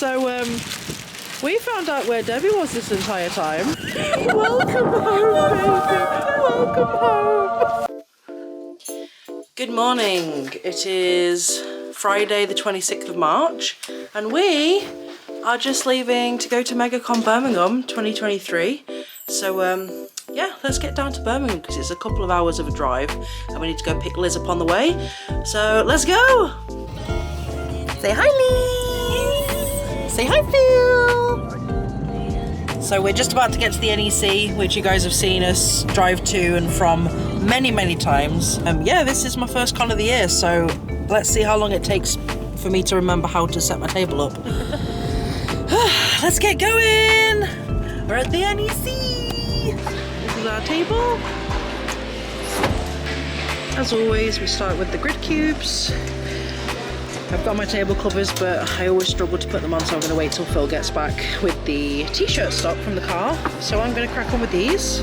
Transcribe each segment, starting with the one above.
So, we found out where Debbie was this entire time. Welcome home, baby. Welcome home. Good morning. It is Friday the 26th of March and we are just leaving to go to Megacon Birmingham 2023. So yeah, let's get down to Birmingham because it's a couple of hours of a drive and we need to go pick Liz up on the way. So let's go. Say hi, Liz. Say hi, Phil. So we're just about to get to the NEC, which you guys have seen us drive to and from many times. Yeah, this is my first con of the year, so let's see how long it takes for me to remember how to set my table up. Let's get going! We're at the NEC! This is our table. As always, we start with the grid cubes. I've got my table covers, but I always struggle to put them on, so I'm going to wait till Phil gets back with the t-shirt stock from the car. So I'm going to crack on with these.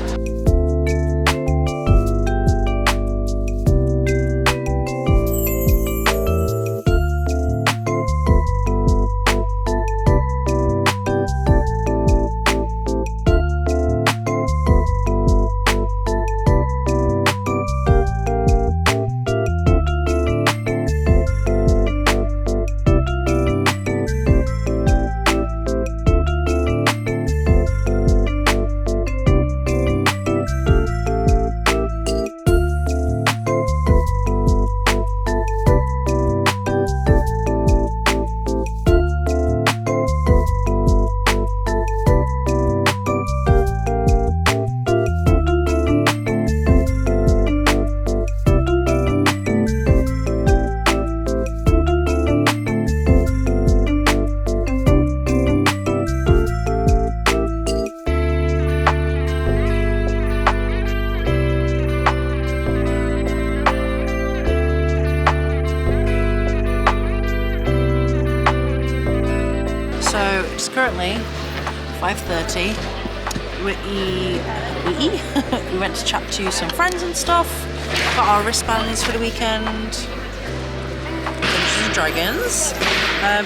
Currently 5:30. We went to chat to some friends and stuff. Got our wristbands for the weekend. Dungeons and Dragons.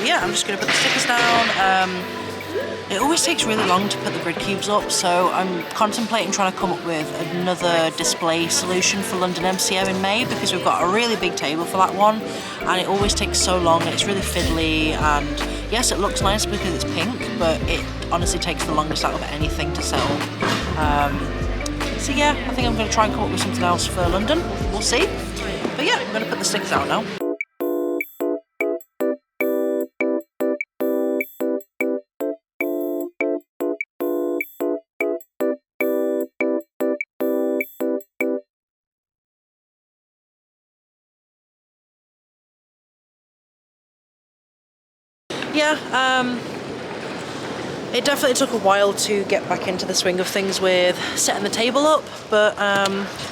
Yeah, I'm just going to put the stickers down. It always takes really long to put the grid cubes up, so I'm contemplating trying to come up with another display solution for London MCM in May, because we've got a really big table for that one and it always takes so long and it's really fiddly, and yes, it looks nice because it's pink, but it honestly takes the longest out of anything to sell. So yeah, I think I'm going to try and come up with something else for London. We'll see. But yeah, I'm going to put the stickers out now. Yeah, it definitely took a while to get back into the swing of things with setting the table up, but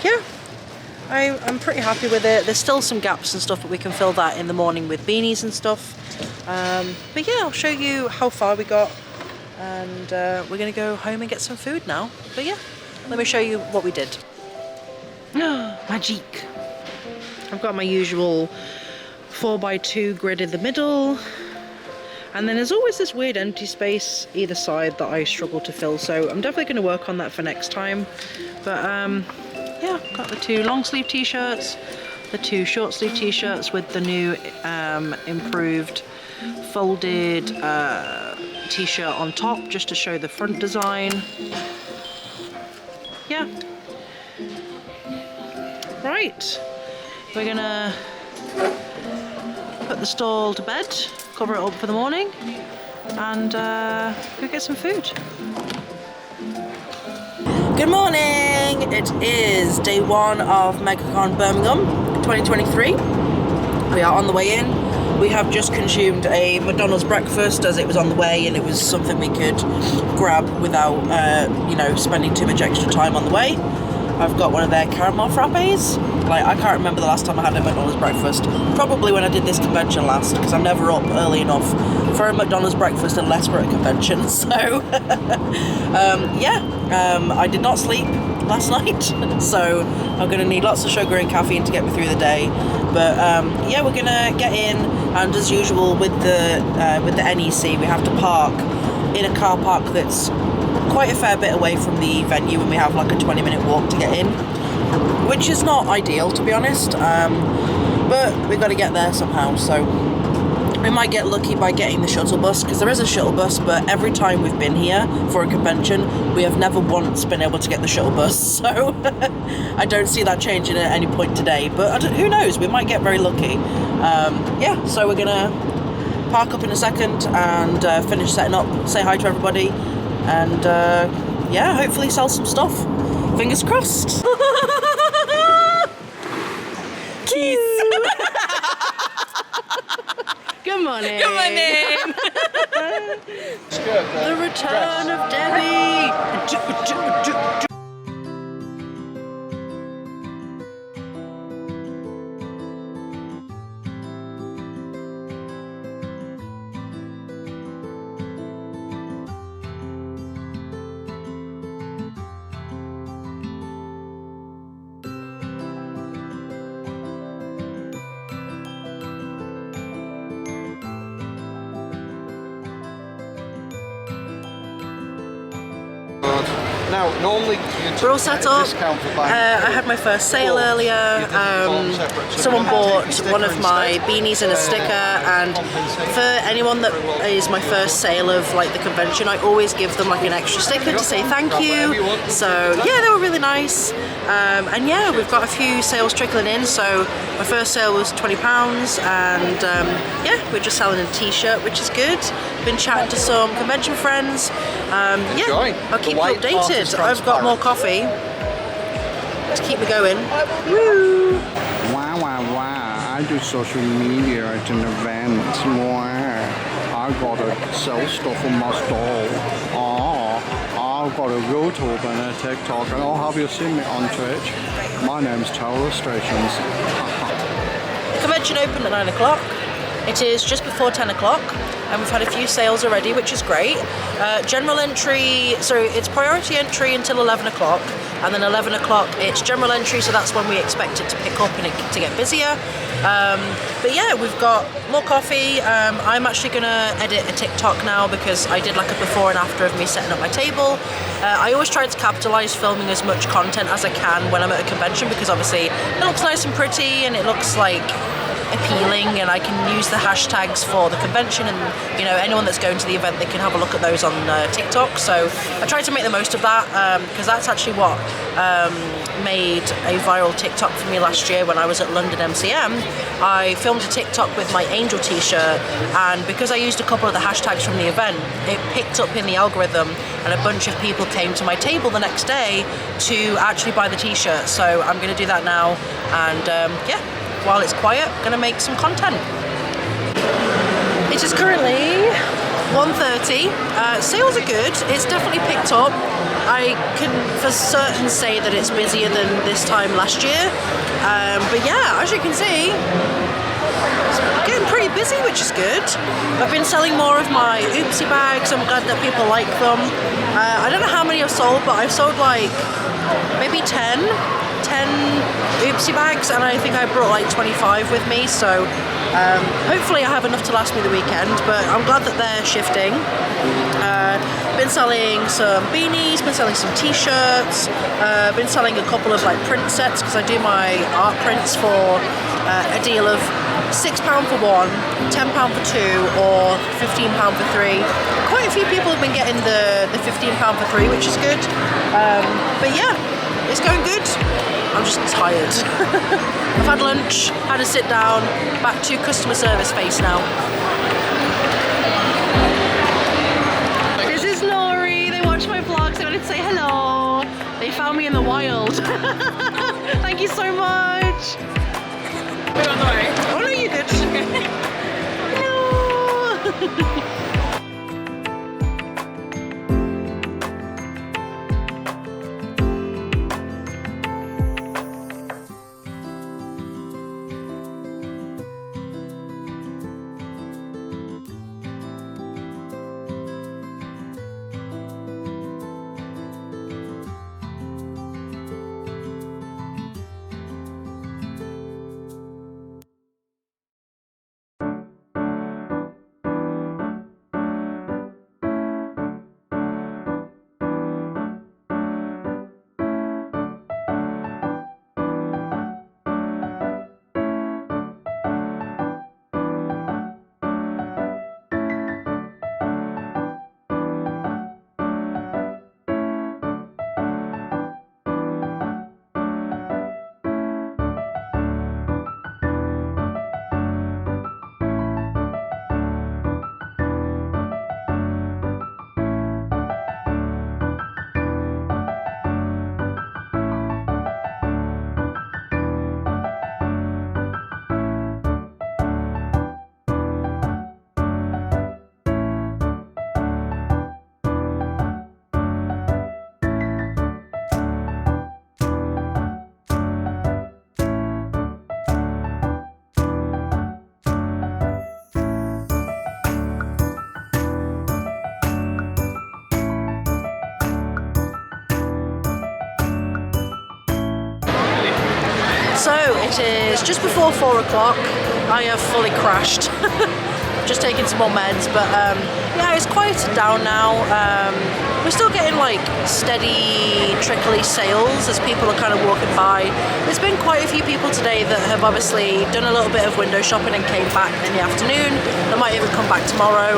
yeah, I'm pretty happy with it. There's still some gaps and stuff, but we can fill that in the morning with beanies and stuff. But yeah, I'll show you how far we got, and we're gonna go home and get some food now. But yeah, let me show you what we did. Magic! I've got my usual 4x2 grid in the middle. And then there's always this weird empty space either side that I struggle to fill, so I'm definitely going to work on that for next time. But yeah, got the two long sleeve t-shirts, the two short sleeve t-shirts with the new improved folded t-shirt on top, just to show the front design. Yeah. Right, we're gonna put the stall to bed, cover it up for the morning, and go get some food. Good morning! It is day one of Megacon Birmingham 2023. We are on the way in. We have just consumed a McDonald's breakfast as it was on the way, and it was something we could grab without, you know, spending too much extra time on the way. I've got one of their caramel frappes. Like, I can't remember the last time I had a McDonald's breakfast. Probably when I did this convention last, because I'm never up early enough for a McDonald's breakfast unless we're at a convention. So, yeah, I did not sleep. last night, so I'm going to need lots of sugar and caffeine to get me through the day. But yeah, we're going to get in, and as usual with the NEC, we have to park in a car park that's quite a fair bit away from the venue, and we have like a 20-minute walk to get in, which is not ideal, to be honest, but we've got to get there somehow. So we might get lucky by getting the shuttle bus, because there is a shuttle bus, but every time we've been here for a convention, we have never once been able to get the shuttle bus, so I don't see that changing at any point today, but who knows, we might get very lucky. Yeah, so we're gonna park up in a second and finish setting up, say hi to everybody, and yeah, hopefully sell some stuff. Fingers crossed. Keys. Good morning. Good morning. The return of Debbie. Now, normally we're all set up. I had my first sale earlier. Someone bought one of my beanies and a sticker, and for anyone that is my first sale of like the convention, I always give them like an extra sticker to say thank you. So yeah, they were really nice. And yeah, we've got a few sales trickling in. So my first sale was £20, and yeah, we're just selling a t-shirt, which is good. Been chatting to some convention friends. Yeah, I'll keep you updated. I've got more coffee to keep me going. Woo! Wow, wow, wow. I do social media at an event. Wow. I gotta sell stuff on my stall. I've got a YouTube and a TikTok, and I'll have you see me on Twitch. My name's Chao of Illustrations. The convention opened at 9 o'clock. It is just before 10 o'clock, and we've had a few sales already, which is great. General entry, so it's priority entry until 11 o'clock, and then 11 o'clock it's general entry, so that's when we expect it to pick up and to get busier. But yeah, we've got more coffee. I'm actually going to edit a TikTok now, because I did like a before and after of me setting up my table. I always try to capitalise filming as much content as I can when I'm at a convention, because obviously it looks nice and pretty, and it looks like appealing, and I can use the hashtags for the convention, and you know, anyone that's going to the event, they can have a look at those on TikTok. So I try to make the most of that, because that's actually what made a viral TikTok for me last year when I was at London MCM. I filmed a TikTok with my Angel t-shirt, and because I used a couple of the hashtags from the event, it picked up in the algorithm, and a bunch of people came to my table the next day to actually buy the t-shirt. So I'm going to do that now, and yeah, while it's quiet, gonna make some content. It is currently 1:30. Sales are good. It's definitely picked up. I can for certain say that it's busier than this time last year. But yeah, as you can see, it's getting pretty busy, which is good. I've been selling more of my oopsie bags. I'm glad that people like them. I don't know how many I've sold, but I've sold like maybe 10 oopsie bags, and I think I brought like 25 with me, so hopefully I have enough to last me the weekend, but I'm glad that they're shifting. Been selling some beanies, been selling some t-shirts, been selling a couple of like print sets, because I do my art prints for a deal of £6 for one, £10 for two, or £15 for three. Quite a few people have been getting the £15 for three, which is good. But yeah, it's going good. I'm just tired. I've had lunch, had a sit down, back to customer service face now. This is Laurie. They watch my vlogs. They wanted to say hello. They found me in the wild. Thank you so much. Oh no, you good. No. So it is just before 4 o'clock. I have fully crashed. Just taking some more meds, but yeah, it's quieted down now. We're still getting like steady, trickly sales as people are kind of walking by. There's been quite a few people today that have obviously done a little bit of window shopping and came back in the afternoon. They might even come back tomorrow.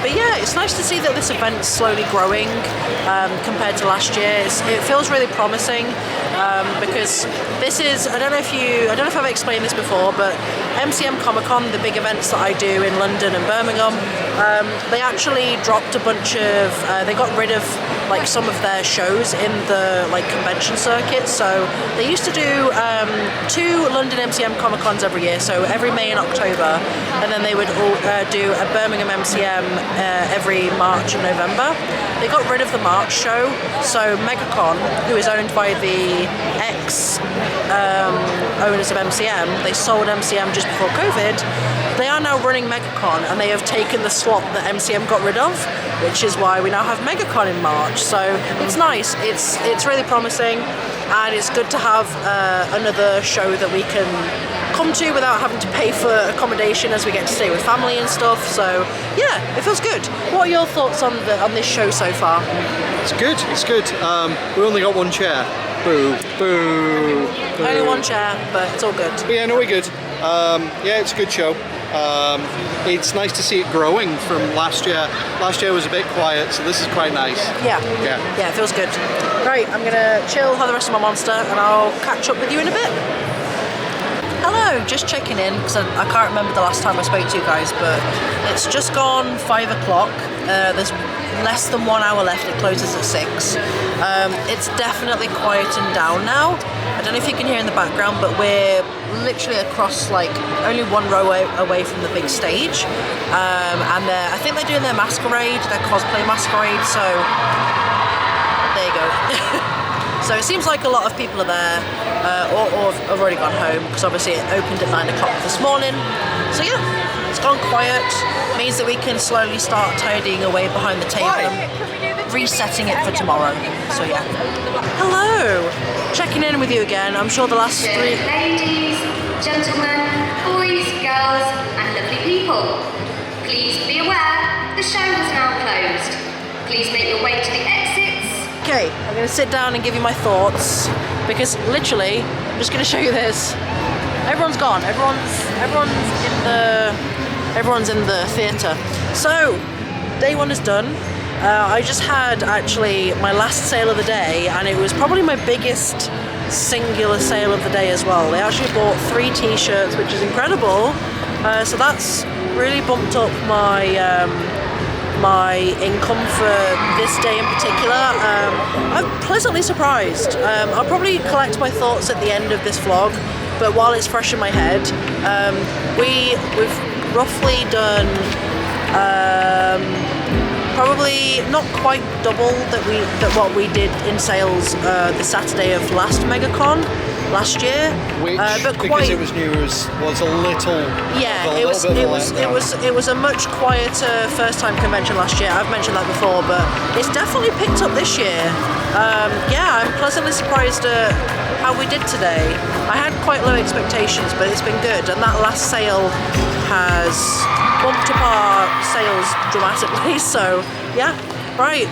But yeah, it's nice to see that this event's slowly growing compared to last year. It feels really promising because this is, I don't know if I've explained this before, but MCM Comic Con, the big events that I do in London and Birmingham, they actually dropped a bunch of, they got rid of like some of their shows in the like convention circuit. So they used to do 2 London MCM Comic Cons every year, so every May and October, and then they would all do a Birmingham MCM every March and November. They got rid of the March show, so Megacon, who is owned by the ex-owners of MCM, they sold MCM just before COVID. They are now running Megacon, and they have taken the slot that MCM got rid of, which is why we now have Megacon in March. So it's nice, it's really promising, and it's good to have another show that we can come to without having to pay for accommodation, as we get to stay with family and stuff. So yeah, it feels good. What are your thoughts on this show so far? It's good, it's good. We only got 1 chair. Boo, boo, boo. Only 1 chair, but it's all good. But yeah, no, we're good. Yeah, it's a good show. It's nice to see it growing from last year. Last year was a bit quiet, so this is quite nice. Yeah, it feels good. Right, I'm gonna chill, have the rest of my Monster, and I'll catch up with you in a bit. Hello, just checking in, because I can't remember the last time I spoke to you guys, but it's just gone 5 o'clock. There's less than 1 hour left, it closes at 6. It's definitely quieting down now. I don't know if you can hear in the background, but we're literally across like only 1 row away from the big stage. And I think they're doing their masquerade, their cosplay masquerade, so there you go. So it seems like a lot of people are there, or have already gone home, because obviously it opened at 9 o'clock this morning. So yeah, it's gone quiet. Means that we can slowly start tidying away behind the table and resetting it for tomorrow. So yeah. Hello! Checking in with you again. I'm sure the last 3... Ladies, gentlemen, boys, girls, and lovely people. Please be aware, the show has now closed. Please make your way to the exits. Okay, I'm going to sit down and give you my thoughts, because literally, I'm just going to show you this. Everyone's gone. Everyone's in the theatre. So, day 1 is done. I just had actually my last sale of the day, and it was probably my biggest singular sale of the day as well. They actually bought 3 t-shirts, which is incredible. So that's really bumped up my my income for this day in particular. I'm pleasantly surprised. I'll probably collect my thoughts at the end of this vlog, but while it's fresh in my head, we've roughly done probably not quite double what we did in sales the Saturday of last Megacon last year, which but because quite, it was new was a little, yeah, it was a much quieter first time convention last year. I've mentioned that before, but it's definitely picked up this year. Yeah, I'm pleasantly surprised at how we did today. I had quite low expectations, but it's been good, and that last sale has bumped up our sales dramatically. So yeah, right,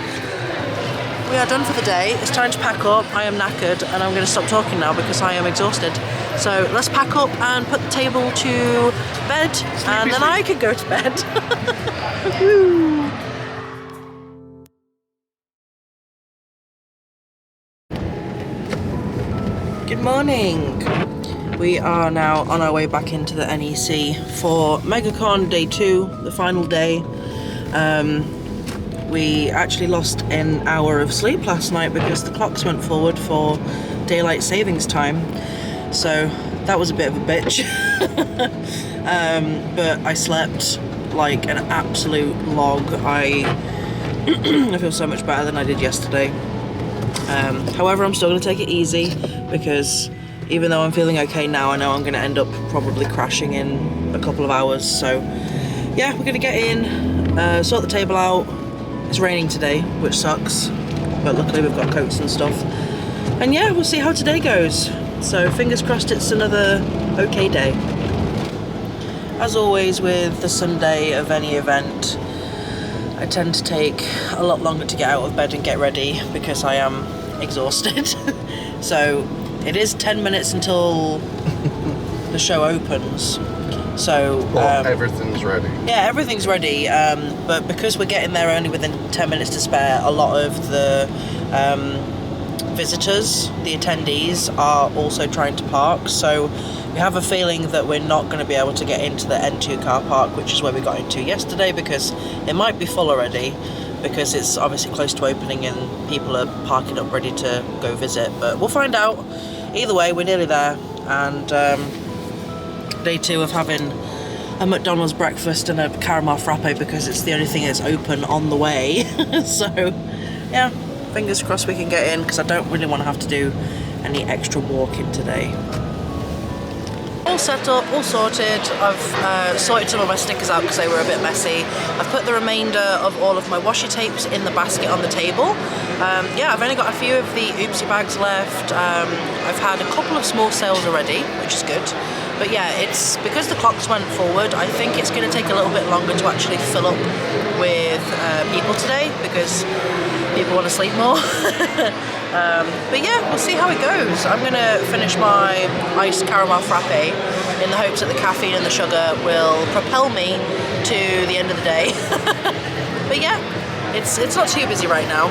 we are done for the day. It's time to pack up. I am knackered, and I'm going to stop talking now because I am exhausted. So let's pack up and put the table to bed, and then I can go to bed. Good morning. We are now on our way back into the NEC for Megacon Day 2, the final day. We actually lost an hour of sleep last night because the clocks went forward for daylight savings time. So that was a bit of a bitch. But I slept like an absolute log. I feel so much better than I did yesterday. However, I'm still going to take it easy because even though I'm feeling okay now, I know I'm going to end up probably crashing in a couple of hours. So yeah, we're going to get in, sort the table out. It's raining today, which sucks, but luckily we've got coats and stuff. And yeah, we'll see how today goes. So fingers crossed it's another okay day. As always with the Sunday of any event, I tend to take a lot longer to get out of bed and get ready because I am exhausted. So it is 10 minutes until the show opens. So everything's ready. Yeah, everything's ready. But because we're getting there only within 10 minutes to spare, a lot of the visitors, the attendees, are also trying to park. So we have a feeling that we're not going to be able to get into the N2 car park, which is where we got into yesterday, because it might be full already, because it's obviously close to opening and people are parking up ready to go visit. But we'll find out. Either way, we're nearly there. And day 2 of having a McDonald's breakfast and a caramel frappe because it's the only thing that's open on the way. So yeah, fingers crossed we can get in, because I don't really want to have to do any extra walking today. All set up, all sorted. I've sorted some of my stickers out because they were a bit messy. I've put the remainder of all of my washi tapes in the basket on the table. Yeah, I've only got a few of the oopsie bags left. I've had a couple of small sales already, which is good. But yeah, it's because the clocks went forward, I think it's going to take a little bit longer to actually fill up with people today, because people want to sleep more. But yeah, we'll see how it goes. I'm going to finish my iced caramel frappe in the hopes that the caffeine and the sugar will propel me to the end of the day. But yeah, it's not too busy right now.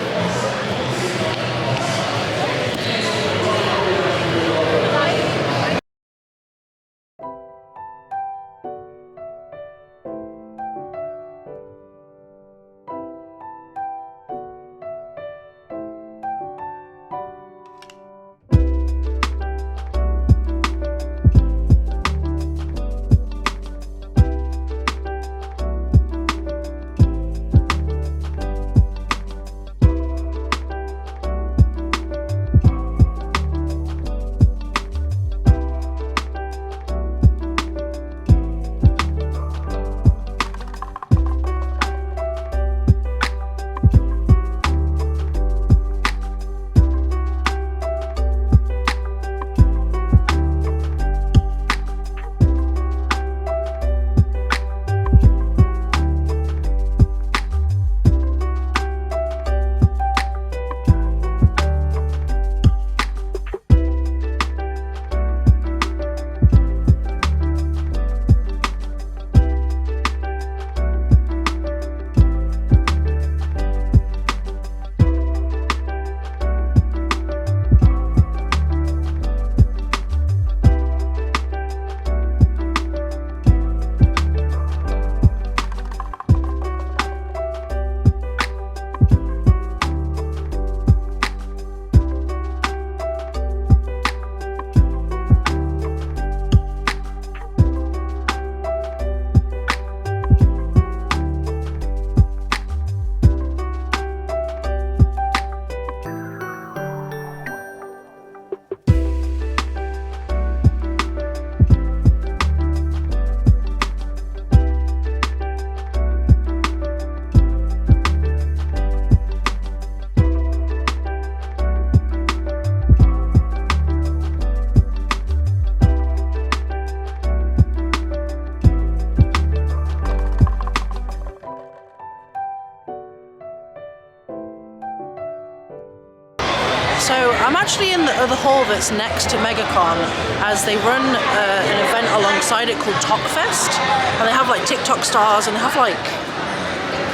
So I'm actually in the other hall that's next to Megacon, as they run an event alongside it called Talkfest, and they have like TikTok stars and they have like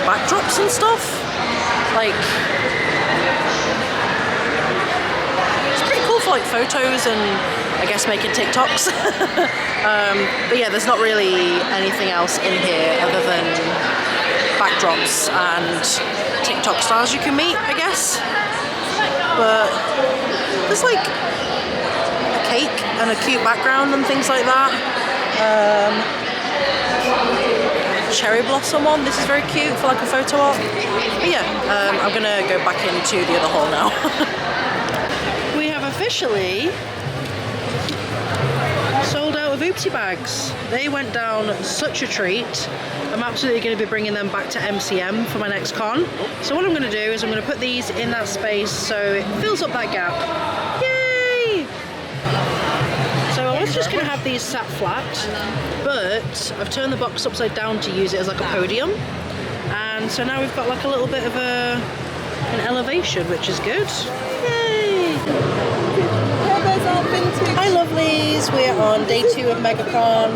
backdrops and stuff. Like, it's pretty cool for like photos and I guess making TikToks. But yeah, there's not really anything else in here other than backdrops and TikTok stars you can meet, I guess. But there's like a cake and a cute background and things like that. Cherry blossom one, this is very cute for like a photo op. But yeah, I'm gonna go back into the other hall now. We have officially sold out of oopsie bags. They went down such a treat. I'm absolutely going to be bringing them back to MCM for my next con. So what I'm going to do is I'm going to put these in that space so it fills up that gap. Yay! was just going to have these sat flat, but I've turned the box upside down to use it as like a podium. And so now we've got like a little bit of an elevation, which is good. Yay! Hi lovelies, we're on day 2 of Megacon.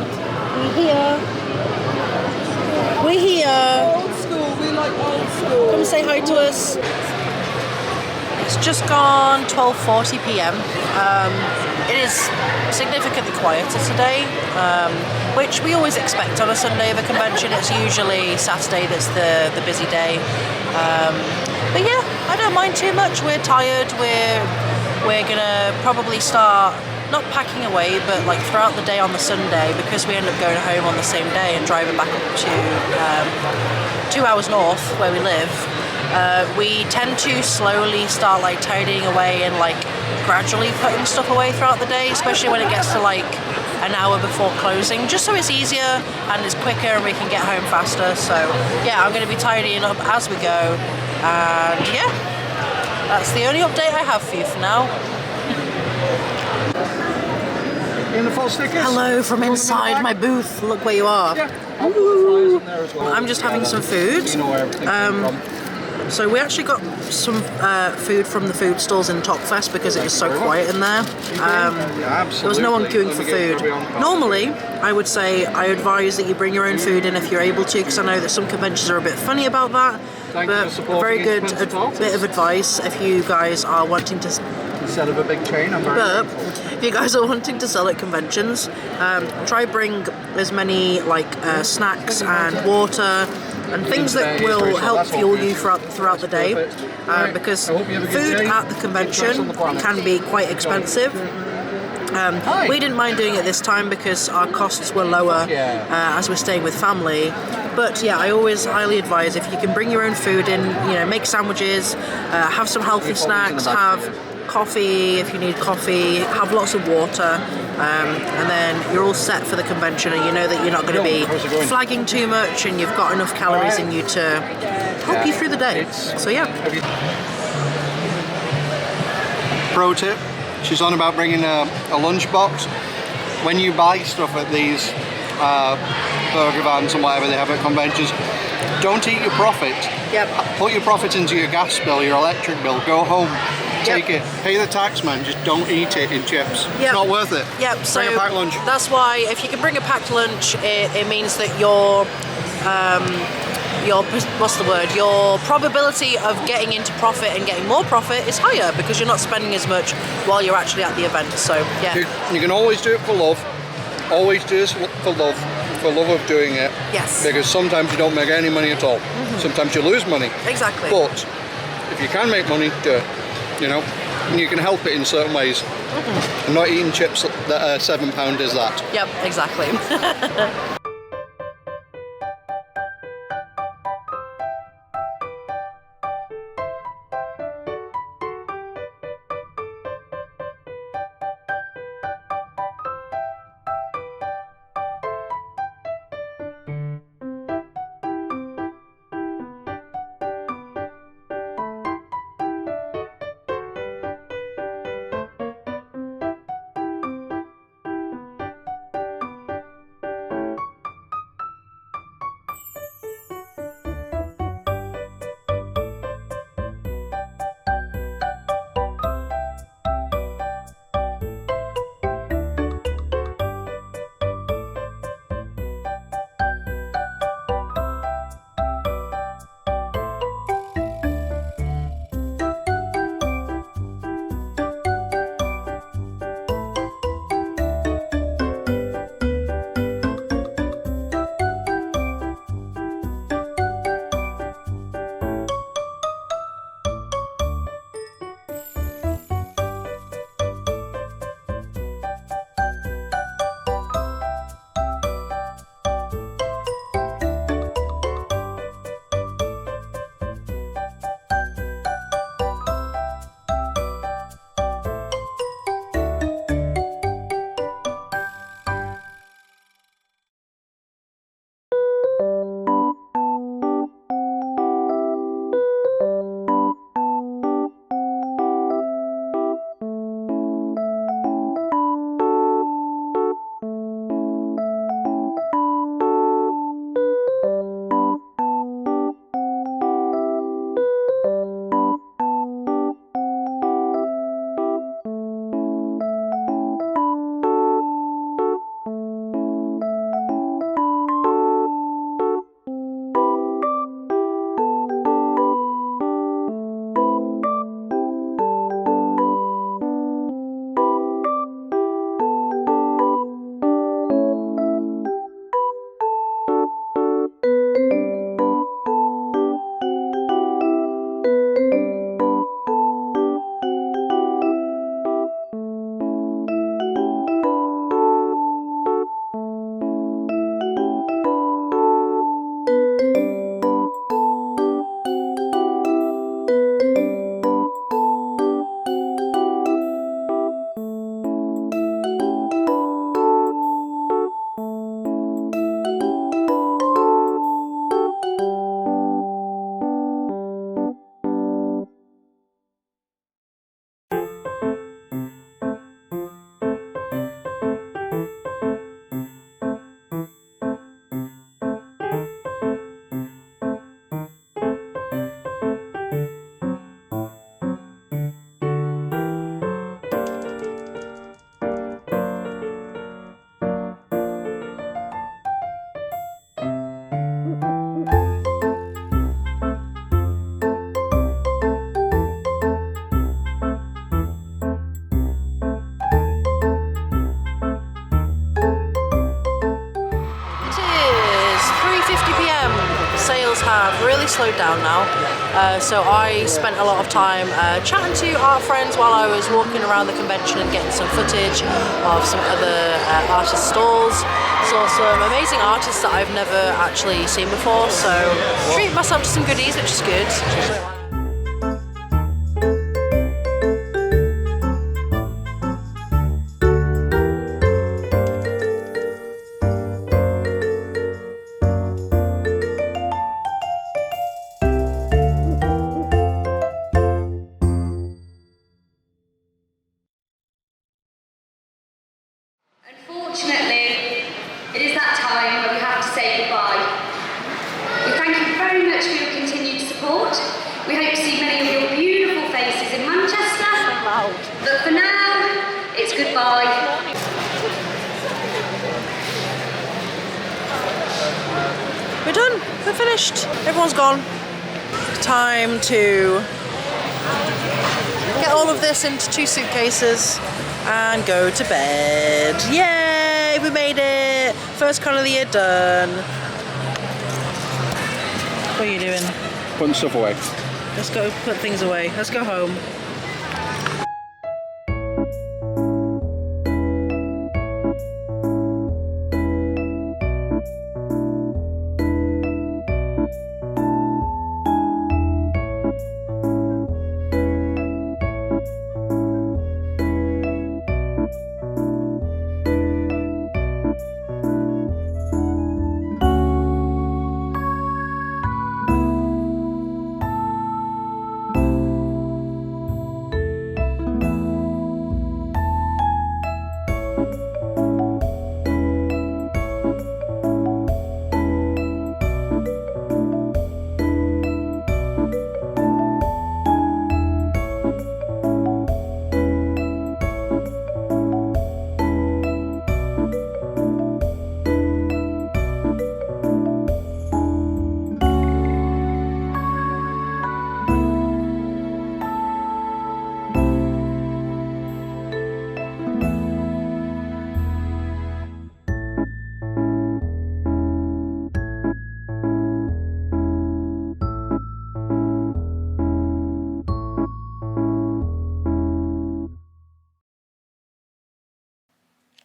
We're here. Old school, we like old school. Come say hi to us. It's just gone 12:40 p.m. It is significantly quieter today, which we always expect on a Sunday of a convention. It's usually Saturday that's the busy day. But yeah, I don't mind too much. We're tired. We're gonna probably start not packing away, but like throughout the day on the Sunday, because we end up going home on the same day and driving back up to 2 hours north where we live. We tend to slowly start like tidying away and like gradually putting stuff away throughout the day, especially when it gets to like an hour before closing, just so it's easier and it's quicker and we can get home faster. So yeah, I'm going to be tidying up as we go, and yeah, that's the only update I have for you for now. In the full stickers? Hello from inside my booth. Look where you are. I'm just having some food. So we actually got some food from the food stalls in Topfest because it was so quiet in there. There was no one queuing for food. Normally, I would say I advise that you bring your own food in if you're able to, because I know that some conventions are a bit funny about that. But a very good bit of advice if you guys are wanting to... Instead of a big chain, but if you guys are wanting to sell at conventions, try bring as many like snacks and water and things that will help fuel you throughout the day, because food at the convention can be quite expensive. We didn't mind doing it this time because our costs were lower as we're staying with family. But yeah, I always highly advise if you can bring your own food in, you know, make sandwiches, have some healthy snacks, have coffee if you need coffee, have lots of water, and then you're all set for the convention, and you know that you're not going to be flagging too much, and you've got enough calories in you to help you through the day. So yeah. Pro tip, she's on about bringing a lunchbox. When you buy stuff at these burger vans and whatever they have at conventions, don't eat your profit. Yep. Put your profit into your gas bill, your electric bill, go home, take it, pay the tax man, just don't eat it in chips. Yep. It's not worth it. Yep, so bring a packed lunch. That's why if you can bring a packed lunch, it means that your what's the word? Your probability of getting into profit and getting more profit is higher because you're not spending as much while you're actually at the event. So yeah. You can always do it for love. Always do this for love of doing it. Yes. Because sometimes you don't make any money at all. Sometimes you lose money. Exactly. But if you can make money, do it. You know, and you can help it in certain ways. I'm not eating chips that are £7 is that. Yep, exactly. slowed down now. So I spent a lot of time chatting to art friends while I was walking around the convention and getting some footage of some other artist stalls. Saw some amazing artists that I've never actually seen before, so treat myself to some goodies, which is good. Unfortunately, it is that time where we have to say goodbye. We thank you very much for your continued support. We hope to see many of your beautiful faces in Manchester. But for now, it's goodbye. We're done. We're finished. Everyone's gone. Time to get all of this into 2 suitcases and go to bed. Yay! We made it! First con of the year done. What are you doing? Putting stuff away. Let's go put things away. Let's go home.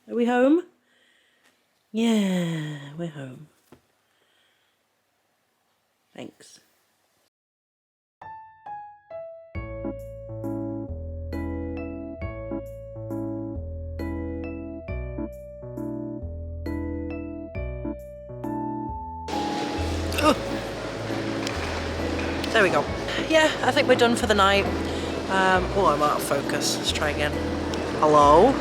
Are we home? Yeah, we're home. Thanks. Oh. There we go. Yeah, I think we're done for the night. Oh, I'm out of focus. Let's try again. Hello?